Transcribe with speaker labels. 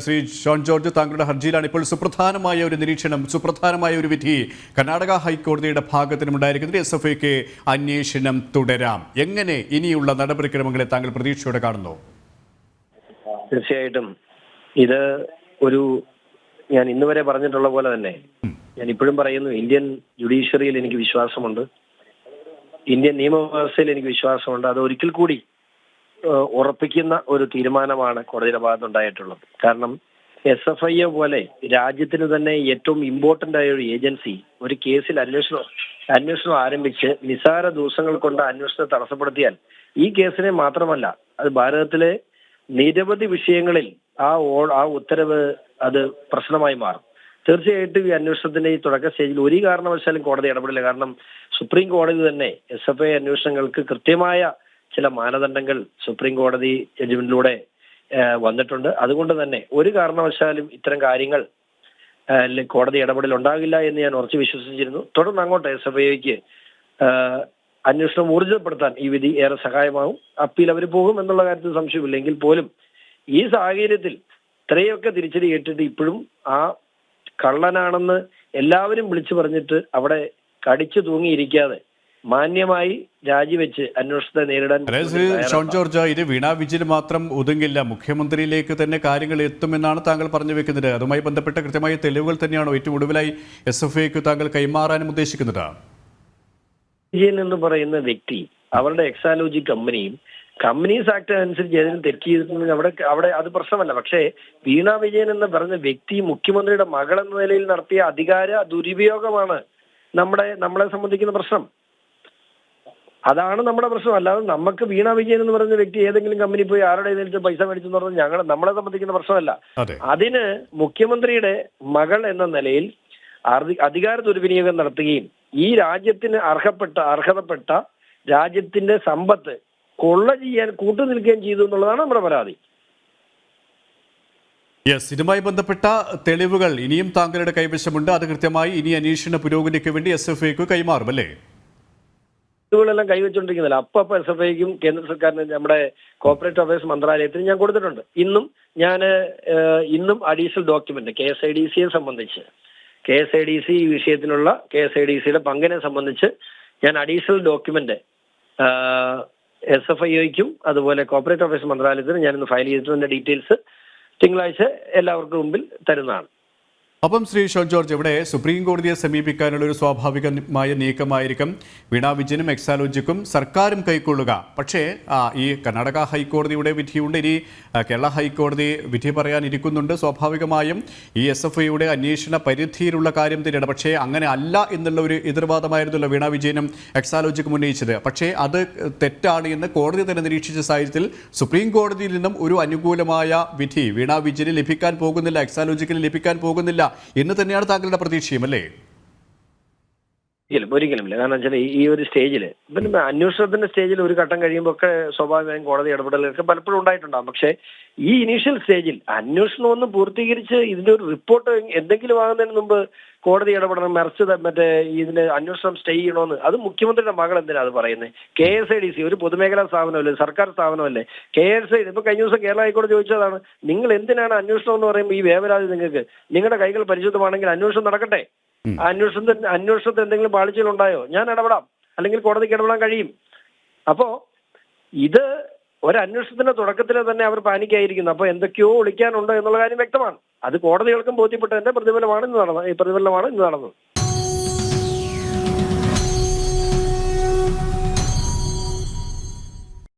Speaker 1: ശ്രീ ഷോൺ ജോർജ്, താങ്കളുടെ ഹർജിയിലാണ് ഇപ്പോൾ സുപ്രധാനമായ ഒരു നിരീക്ഷണം, സുപ്രധാനമായ ഒരു വിധി കർണാടക ഹൈക്കോടതിയുടെ ഭാഗത്തിനും ഉണ്ടായിരിക്കുന്നത്. SFIക്ക് അന്വേഷണം തുടരാം. എങ്ങനെ ഇനിയുള്ള നടപടിക്രമങ്ങളെ താങ്കൾ പ്രതീക്ഷയോടെ കാണുന്നു?
Speaker 2: തീർച്ചയായിട്ടും ഇത് ഒരു ഞാൻ ഇന്ന് വരെ പറഞ്ഞിട്ടുള്ള പോലെ തന്നെ ഞാൻ ഇപ്പോഴും പറയുന്നു, ഇന്ത്യൻ ജുഡീഷ്യറിയിൽ എനിക്ക് വിശ്വാസമുണ്ട്, ഇന്ത്യൻ നിയമവ്യവസ്ഥയിൽ എനിക്ക് വിശ്വാസമുണ്ട്. അത് ഒരിക്കൽ കൂടി ഉറപ്പിക്കുന്ന ഒരു തീരുമാനമാണ് കോടതിയുടെ ഭാഗത്തുണ്ടായിട്ടുള്ളത്. കാരണം SFI പോലെ രാജ്യത്തിന് തന്നെ ഏറ്റവും ഇമ്പോർട്ടന്റ് ആയ ഒരു ഏജൻസി ഒരു കേസിൽ അന്വേഷണം ആരംഭിച്ച് നിസ്സാര ദിവസങ്ങൾ കൊണ്ട് അന്വേഷണം തടസ്സപ്പെടുത്തിയാൽ ഈ കേസിനെ മാത്രമല്ല, അത് ഭാരതത്തിലെ നിരവധി വിഷയങ്ങളിൽ ആ ഉത്തരവ് അത് പ്രശ്നമായി മാറും. തീർച്ചയായിട്ടും ഈ അന്വേഷണത്തിന്റെ ഈ തുടക്ക സ്റ്റേജിൽ ഒരു കാരണവശാലും കോടതി ഇടപെടില്ല. കാരണം സുപ്രീം കോടതി തന്നെ SFI അന്വേഷണങ്ങൾക്ക് കൃത്യമായ ചില മാനദണ്ഡങ്ങൾ സുപ്രീം കോടതി ജഡ്ജ്മെന്റിലൂടെ വന്നിട്ടുണ്ട്. അതുകൊണ്ട് തന്നെ ഒരു കാരണവശാലും ഇത്തരം കാര്യങ്ങൾ കോടതി ഇടപെടൽ ഉണ്ടാകില്ല എന്ന് ഞാൻ ഉറച്ചു വിശ്വസിച്ചിരുന്നു. തുടർന്ന് അങ്ങോട്ട് SFIക്ക് അന്വേഷണം ഊർജിതപ്പെടുത്താൻ ഈ വിധി ഏറെ സഹായമാകും. അപ്പീൽ അവർ പോകും എന്നുള്ള കാര്യത്തിൽ സംശയമില്ലെങ്കിൽ പോലും ഈ സാഹചര്യത്തിൽ ഇത്രയൊക്കെ തിരിച്ചടി കേട്ടിട്ട് ഇപ്പോഴും ആ കള്ളനാണെന്ന് എല്ലാവരും വിളിച്ചു പറഞ്ഞിട്ട് അവിടെ കടിച്ചു തൂങ്ങിയിരിക്കാതെ മാന്യമായി രാജിവെച്ച് അന്വേഷണത്തെ നേരിടാൻ.
Speaker 1: ഷോൺ ജോർജ്, ഇത് വീണ വിജയന് മാത്രം ഒതുങ്ങില്ല, മുഖ്യമന്ത്രിയിലേക്ക് തന്നെ കാര്യങ്ങൾ എത്തുമെന്നാണ് താങ്കൾ പറഞ്ഞു വെക്കുന്നത്. അതുമായി ബന്ധപ്പെട്ട കൃത്യമായ തെളിവുകൾ തന്നെയാണോ ഏറ്റവും ഒടുവിലായി SFIക്ക് താങ്കൾ കൈമാറാനും ഉദ്ദേശിക്കുന്നത്?
Speaker 2: വിജയൻ എന്ന് പറയുന്ന വ്യക്തി അവരുടെ എക്സാലോജി കമ്പനീസ് ആക്ട് അനുസരിച്ച് ഏതെങ്കിലും തെറ്റ് ചെയ്തിട്ടുണ്ടെങ്കിൽ അവിടെ അത് പ്രശ്നമല്ല. പക്ഷേ വീണ വിജയൻ എന്ന് പറഞ്ഞ വ്യക്തി മുഖ്യമന്ത്രിയുടെ മകൾ എന്ന നിലയിൽ നടത്തിയ അധികാര ദുരുപയോഗമാണ് നമ്മളെ സംബന്ധിക്കുന്ന പ്രശ്നം. അതാണ് നമ്മുടെ പ്രശ്നം. അല്ലാതെ നമുക്ക് വീണ വിജയൻ എന്ന് പറയുന്ന വ്യക്തി ഏതെങ്കിലും കമ്പനി പോയി ആരുടെ നേരിട്ട് പൈസ മേടിച്ചെന്ന് പറഞ്ഞാൽ നമ്മളെ സംബന്ധിക്കുന്ന പ്രശ്നമല്ല. അതിന് മുഖ്യമന്ത്രിയുടെ മകൾ എന്ന നിലയിൽ അധികാര ദുർവിനിയോഗം നടത്തുകയും ഈ രാജ്യത്തിന് അർഹതപ്പെട്ട രാജ്യത്തിന്റെ സമ്പത്ത് കൊള്ള ചെയ്യാൻ കൂട്ടുനിൽക്കുകയും ചെയ്തു എന്നുള്ളതാണ് നമ്മുടെ പരാതി.
Speaker 1: ഇതുമായി ബന്ധപ്പെട്ട തെളിവുകൾ ഇനിയും താങ്കളുടെ കൈവശമുണ്ട്. അത് കൃത്യമായി ഇനി അന്വേഷണ പുരോഗതിക്ക് വേണ്ടി SFIക്ക് കൈമാറും അല്ലേ?
Speaker 2: തെളിവുകളെല്ലാം കൈവച്ചുകൊണ്ടിരിക്കുന്നില്ല. അപ്പൊ SFIക്കും കേന്ദ്ര സർക്കാരിന് നമ്മുടെ കോർപ്പറേറ്റ് അഫയേഴ്സ് മന്ത്രാലയത്തിന് ഞാൻ കൊടുത്തിട്ടുണ്ട്. ഇന്നും അഡീഷണൽ ഡോക്യുമെന്റ് KSIDCയെ സംബന്ധിച്ച് KSIDC ഈ വിഷയത്തിനുള്ള KSIDCയുടെ പങ്കിനെ സംബന്ധിച്ച് ഞാൻ അഡീഷണൽ ഡോക്യുമെന്റ് SFIക്കും അതുപോലെ കോർപ്പറേറ്റ് അഫയേഴ്സ് മന്ത്രാലയത്തിന് ഞാനിന്ന് ഫയൽ ചെയ്തിട്ടുണ്ട്. ഡീറ്റെയിൽസ് തിങ്കളാഴ്ച എല്ലാവർക്കും മുമ്പിൽ തരുന്നതാണ്.
Speaker 1: അപ്പം ശ്രീ ഷോൺ ജോർജ്, ഇവിടെ സുപ്രീം കോടതിയെ സമീപിക്കാനുള്ള ഒരു സ്വാഭാവികമായ നീക്കമായിരിക്കും വീണ വിജയനും എക്സാലോജിക്കും സർക്കാരും കൈക്കൊള്ളുക. പക്ഷേ ഈ കർണാടക ഹൈക്കോടതിയുടെ വിധിയുണ്ട്, ഇനി കേരള ഹൈക്കോടതി വിധി പറയാനിരിക്കുന്നുണ്ട്. സ്വാഭാവികമായും ഈ SFIയുടെ അന്വേഷണ പരിധിയിലുള്ള കാര്യം തന്നെയാണ്. പക്ഷേ അങ്ങനെ അല്ല എന്നുള്ള ഒരു എതിർവാദമായിരുന്നല്ലോ വീണ വിജയനും എക്സാലോജിക്കും ഉന്നയിച്ചത്. പക്ഷേ അത് തെറ്റാണ് എന്ന് കോടതി തന്നെ നിരീക്ഷിച്ച സാഹചര്യത്തിൽ സുപ്രീം കോടതിയിൽ നിന്നും ഒരു അനുകൂലമായ വിധി വീണ വിജയന് ലഭിക്കാൻ പോകുന്നില്ല, എക്സാലോജിക്കിന് ലഭിക്കാൻ പോകുന്നില്ല എന്ന് തന്നെയാണ് താങ്കളുടെ പ്രതീക്ഷയും അല്ലേ?
Speaker 2: ഒരിക്കലുമില്ല. കാരണം വെച്ചാൽ ഈ ഒരു സ്റ്റേജില് പിന്നെ അന്വേഷണത്തിന്റെ സ്റ്റേജിൽ ഒരു ഘട്ടം കഴിയുമ്പോൾ ഒക്കെ സ്വാഭാവികമായും കോടതി ഇടപെടലൊക്കെ പലപ്പോഴും ഉണ്ടായിട്ടുണ്ടാകും. പക്ഷേ ഈ ഇനീഷ്യൽ സ്റ്റേജിൽ അന്വേഷണം ഒന്ന് പൂർത്തീകരിച്ച് ഇതിന്റെ ഒരു റിപ്പോർട്ട് എന്തെങ്കിലും ആകുന്നതിന് മുമ്പ് കോടതി ഇടപെടണം, മറ്റേ ഇതിന്റെ അന്വേഷണം സ്റ്റേ ചെയ്യണമെന്ന് അത് മുഖ്യമന്ത്രിയുടെ മകൾ എന്തിനാ അത് പറയുന്നത്? KSIDC ഒരു പൊതുമേഖലാ സ്ഥാപനമല്ലേ, സർക്കാർ സ്ഥാപനമല്ലേ? ഇപ്പൊ കഴിഞ്ഞ ദിവസം കേരള ഹൈക്കോടതി ചോദിച്ചതാണ്, നിങ്ങൾ എന്തിനാണ് അന്വേഷണം എന്ന് പറയുമ്പോൾ ഈ വേവലാതി നിങ്ങൾക്ക്? നിങ്ങളുടെ കൈകൾ പരിശുദ്ധമാണെങ്കിൽ അന്വേഷണം നടക്കട്ടെ. അന്വേഷണത്തിൽ എന്തെങ്കിലും പാളിച്ചകൾ ഉണ്ടായോ ഞാൻ ഇടപെടാം, അല്ലെങ്കിൽ കോടതിക്ക് ഇടപെടാൻ കഴിയും. അപ്പോ ഇത് ഒരന്വേഷണത്തിന്റെ തുടക്കത്തിൽ തന്നെ അവർ പാനിക്കായിരിക്കുന്നു. അപ്പൊ എന്തൊക്കെയോ ഒളിക്കാനുണ്ടോ എന്നുള്ള കാര്യം വ്യക്തമാണ്. അത് കോടതികൾക്കും ബോധ്യപ്പെട്ടതിന്റെ പ്രതിഫലനമാണ് ഇന്ന് നടന്നത്.